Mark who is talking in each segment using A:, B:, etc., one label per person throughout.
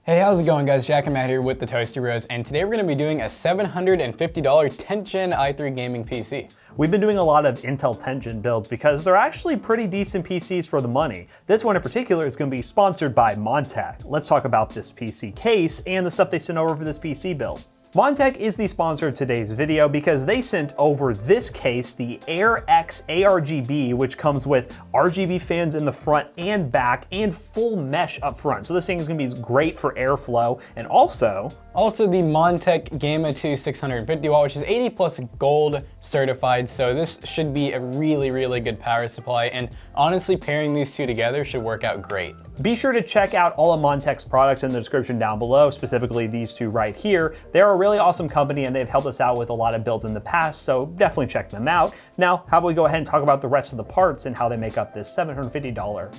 A: Hey, how's it going guys? Jack and Matt here with the Toasty Bros, and today we're going to be doing a $750 10th Gen i3 gaming PC.
B: We've been doing a lot of Intel 10th Gen builds because they're actually pretty decent PCs for the money. This one in particular is going to be sponsored by Montech. Let's talk about this PC case and the stuff they sent over for this PC build. Montech is the sponsor of today's video because they sent over this case, the Air X ARGB, which comes with RGB fans in the front and back and full mesh up front. So this thing is going to be great for airflow, and also
A: the Montech Gamma 2 650 watt, which is 80 plus gold certified, so this should be a really good power supply, and honestly pairing these two together should work out great.
B: Be sure to check out all of Montech's products in the description down below, specifically these two right here. They're a really awesome company and they've helped us out with a lot of builds in the past, so definitely check them out. Now, how about we go ahead and talk about the rest of the parts and how they make up this $750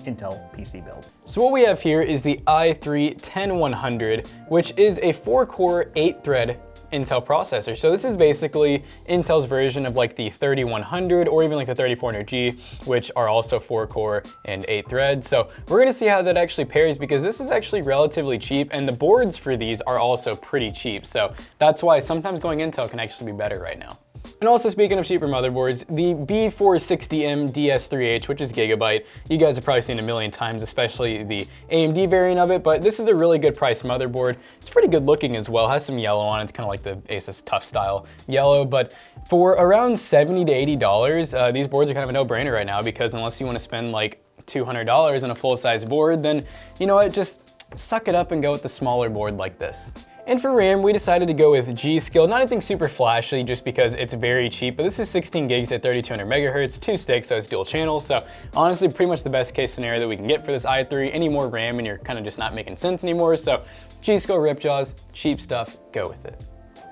B: Intel PC build.
A: So what we have here is the i3 10100, which is a 4-core, 8-thread Intel processor. So this is basically Intel's version of like the 3100 or even like the 3400G, which are also 4-core and 8 threads. So we're gonna see how that actually pairs, because this is actually relatively cheap and the boards for these are also pretty cheap. So that's why sometimes going Intel can actually be better right now. And also, speaking of cheaper motherboards, the B460M DS3H, which is Gigabyte, you guys have probably seen a million times, especially the AMD variant of it, but this is a really good priced motherboard. It's pretty good looking as well, has some yellow on it. It's kind of like the Asus Tough style yellow, but for around $70 to $80, these boards are kind of a no-brainer right now, because unless you want to spend like $200 on a full-size board, then you know what, just suck it up and go with the smaller board like this. And for RAM, we decided to go with G.Skill, not anything super flashy just because it's very cheap, but this is 16 gigs at 3200 megahertz, 2 sticks, so it's dual channel. So honestly, pretty much the best case scenario that we can get for this i3. Any more RAM and you're kind of just not making sense anymore. So G.Skill Ripjaws, cheap stuff, go with it.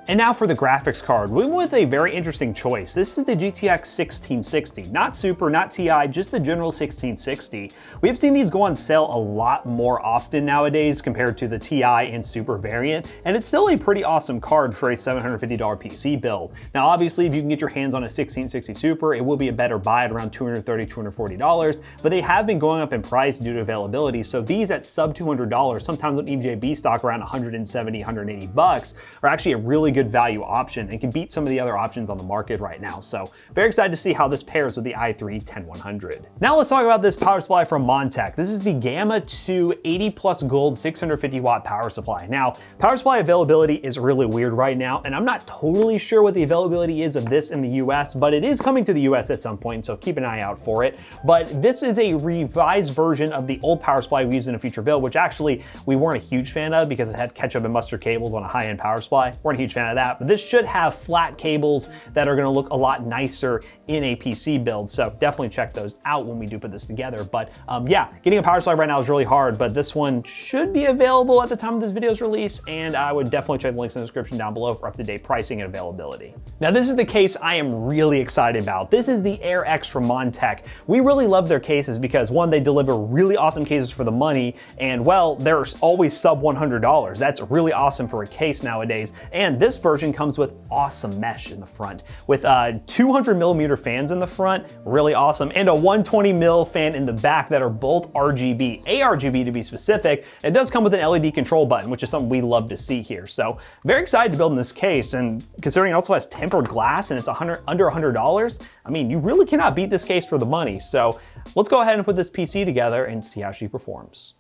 B: And now for the graphics card, we went with a very interesting choice. This is the GTX 1660, not Super, not TI, just the general 1660. We've seen these go on sale a lot more often nowadays compared to the TI and Super variant, and it's still a pretty awesome card for a $750 PC build. Now obviously, if you can get your hands on a 1660 Super, it will be a better buy at around $230, $240, but they have been going up in price due to availability, so these at sub $200, sometimes on EJB stock around 170, 180 bucks, are actually a really good value option and can beat some of the other options on the market right now. So very excited to see how this pairs with the i3 10100. Now let's talk about this power supply from Montech. This is the Gamma 2 80 plus gold 650 watt power supply. Now, power supply availability is really weird right now, and I'm not totally sure what the availability is of this in the US, but it is coming to the US at some point, so keep an eye out for it. But this is a revised version of the old power supply we used in a future build, which actually we weren't a huge fan of because it had ketchup and mustard cables on a high-end power supply. Weren't a huge fan of that, but this should have flat cables that are going to look a lot nicer in a PC build, so definitely check those out when we do put this together. But yeah, getting a power supply right now is really hard, but this one should be available at the time of this video's release, and I would definitely check the links in the description down below for up-to-date pricing and availability. Now this is the case I am really excited about. This is the Air X from Montech. We really love their cases because one, they deliver really awesome cases for the money, and well, they're always sub $100. That's really awesome for a case nowadays, and this version comes with awesome mesh in the front with 200 millimeter fans in the front, really awesome, and a 120 mil fan in the back that are both RGB, ARGB to be specific. It does come with an LED control button, which is something we love to see here. So very excited to build in this case, and considering it also has tempered glass and it's under $100, I mean, you really cannot beat this case for the money. So let's go ahead and put this PC together and see how she performs.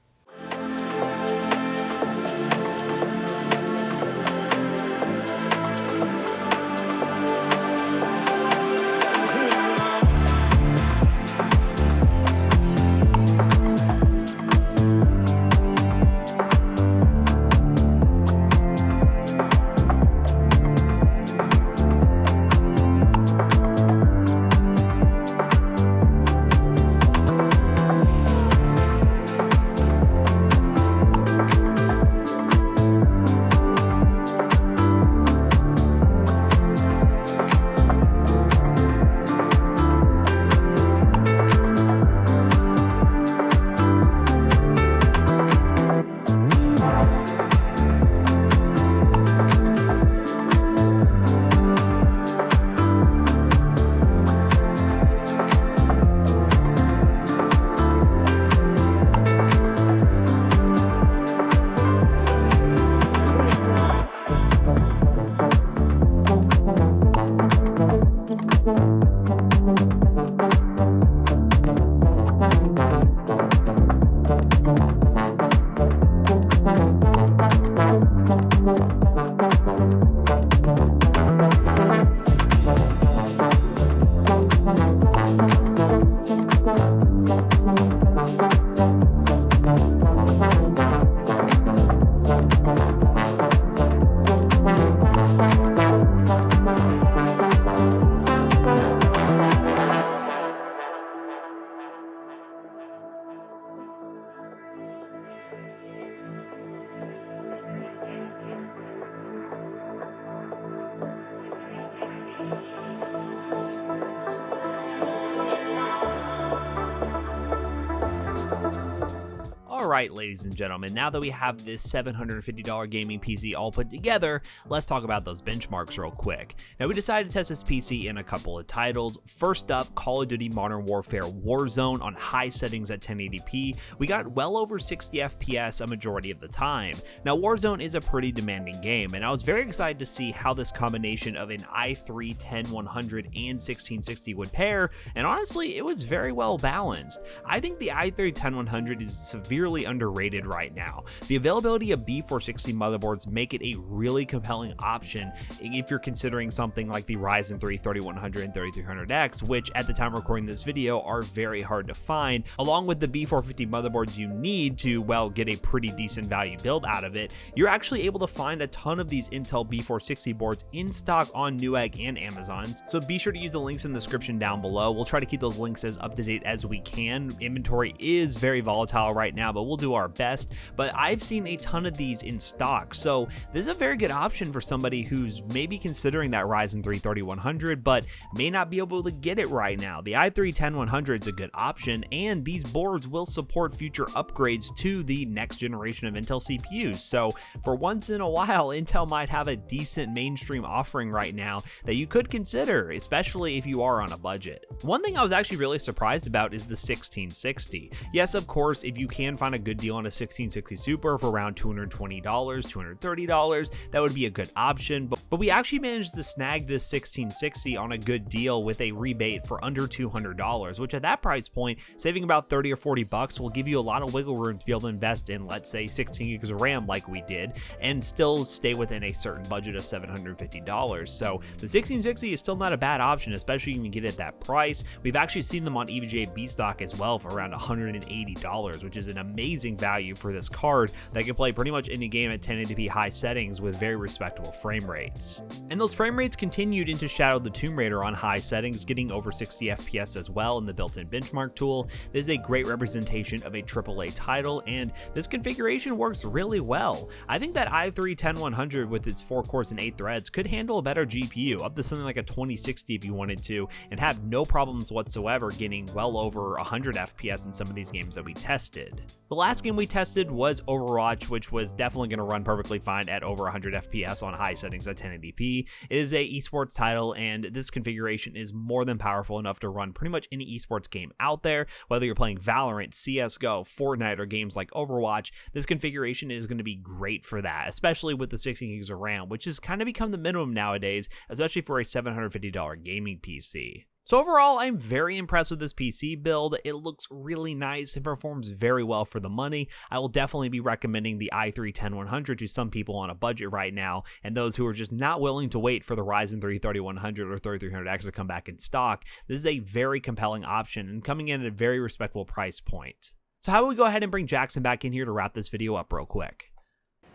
C: Alright, ladies and gentlemen, now that we have this $750 gaming PC all put together, let's talk about those benchmarks real quick. Now, we decided to test this PC in a couple of titles. First up, Call of Duty Modern Warfare Warzone on high settings at 1080p. We got well over 60 FPS a majority of the time. Now, Warzone is a pretty demanding game, and I was very excited to see how this combination of an i3 10100 and 1660 would pair, and honestly, it was very well balanced. I think the i3 10100 is severely underrated right now. The availability of B460 motherboards make it a really compelling option if you're considering something like the Ryzen 3 3100 and 3300X, which at the time of recording this video are very hard to find. Along with the B450 motherboards you need to, well, get a pretty decent value build out of it, you're actually able to find a ton of these Intel B460 boards in stock on Newegg and Amazon, so be sure to use the links in the description down below. We'll try to keep those links as up to date as we can. Inventory is very volatile right now, but we'll do our best. But I've seen a ton of these in stock, so this is a very good option for somebody who's maybe considering that Ryzen 3 3100 but may not be able to get it right now. The i3 10100 is a good option, and these boards will support future upgrades to the next generation of Intel CPUs. So for once in a while, Intel might have a decent mainstream offering right now that you could consider, especially if you are on a budget. One thing I was actually really surprised about is the 1660. Yes, of course, if you can find a good deal on a 1660 Super for around $220, $230, that would be a good option, but we actually managed to snag this 1660 on a good deal with a rebate for under $200, which at that price point, saving about 30 or 40 bucks will give you a lot of wiggle room to be able to invest in, let's say, 16 gigs of RAM like we did, and still stay within a certain budget of $750. So the 1660 is still not a bad option, especially when you get it at that price. We've actually seen them on EVGA B stock as well for around $180, which is an amazing value for this card that can play pretty much any game at 1080p high settings with very respectable frame rates. And those frame rates continued into Shadow of the Tomb Raider on high settings, getting over 60 FPS as well in the built-in benchmark tool. This is a great representation of a AAA title, and this configuration works really well. I think that i3 10100 with its 4 cores and 8 threads could handle a better GPU, up to something like a 2060 if you wanted to, and have no problems whatsoever getting well over 100 FPS in some of these games that we tested. The last game we tested was Overwatch, which was definitely going to run perfectly fine at over 100 FPS on high settings at 1080p. It is a esports title, and this configuration is more than powerful enough to run pretty much any esports game out there. Whether you're playing Valorant, CSGO, Fortnite, or games like Overwatch, this configuration is going to be great for that, especially with the 16 gigs of RAM, which has kind of become the minimum nowadays, especially for a $750 gaming PC. So overall, I'm very impressed with this PC build. It looks really nice and performs very well for the money. I will definitely be recommending the i3 10100 to some people on a budget right now, and those who are just not willing to wait for the Ryzen 3 3100 or 3300X to come back in stock. This is a very compelling option and coming in at a very respectable price point. So how about we go ahead and bring Jackson back in here to wrap this video up real quick.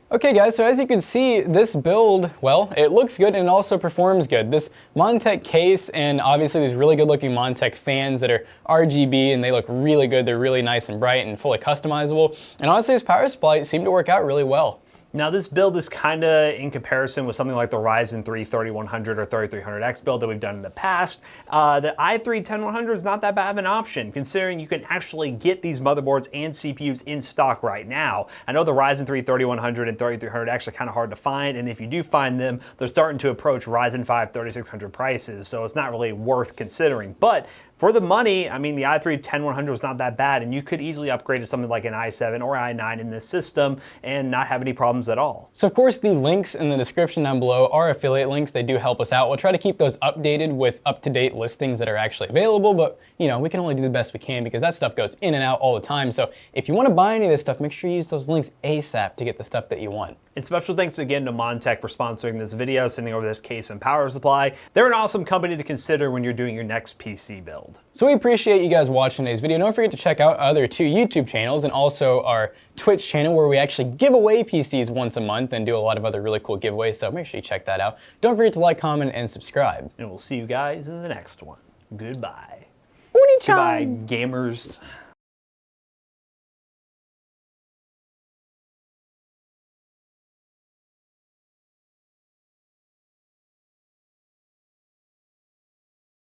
A: Okay guys, so as you can see, this build, well, it looks good and it also performs good. This Montech case and obviously these really good looking Montech fans that are RGB and they look really good. They're really nice and bright and fully customizable. And honestly, this power supply seemed to work out really well.
B: Now this build is kind of in comparison with something like the Ryzen 3 3100 or 3300X build that we've done in the past. The i3 10100 is not that bad of an option considering you can actually get these motherboards and CPUs in stock right now. I know the Ryzen 3 3100 and 3300X are kind of hard to find, and if you do find them, they're starting to approach Ryzen 5 3600 prices, so it's not really worth considering. But for the money, I mean, the i3 10100 was not that bad, and you could easily upgrade to something like an i7 or i9 in this system and not have any problems at all.
A: So of course, the links in the description down below are affiliate links. They do help us out. We'll try to keep those updated with up-to-date listings that are actually available, but you know, we can only do the best we can because that stuff goes in and out all the time. So if you want to buy any of this stuff, make sure you use those links ASAP to get the stuff that you want.
B: And special thanks again to Montech for sponsoring this video, sending over this case and power supply. They're an awesome company to consider when you're doing your next PC build.
A: So we appreciate you guys watching today's video. Don't forget to check out our other 2 YouTube channels and also our Twitch channel where we actually give away PCs once a month and do a lot of other really cool giveaways. So make sure you check that out. Don't forget to like, comment, and subscribe.
B: And we'll see you guys in the next one. Goodbye.
A: Goodbye,
B: gamers.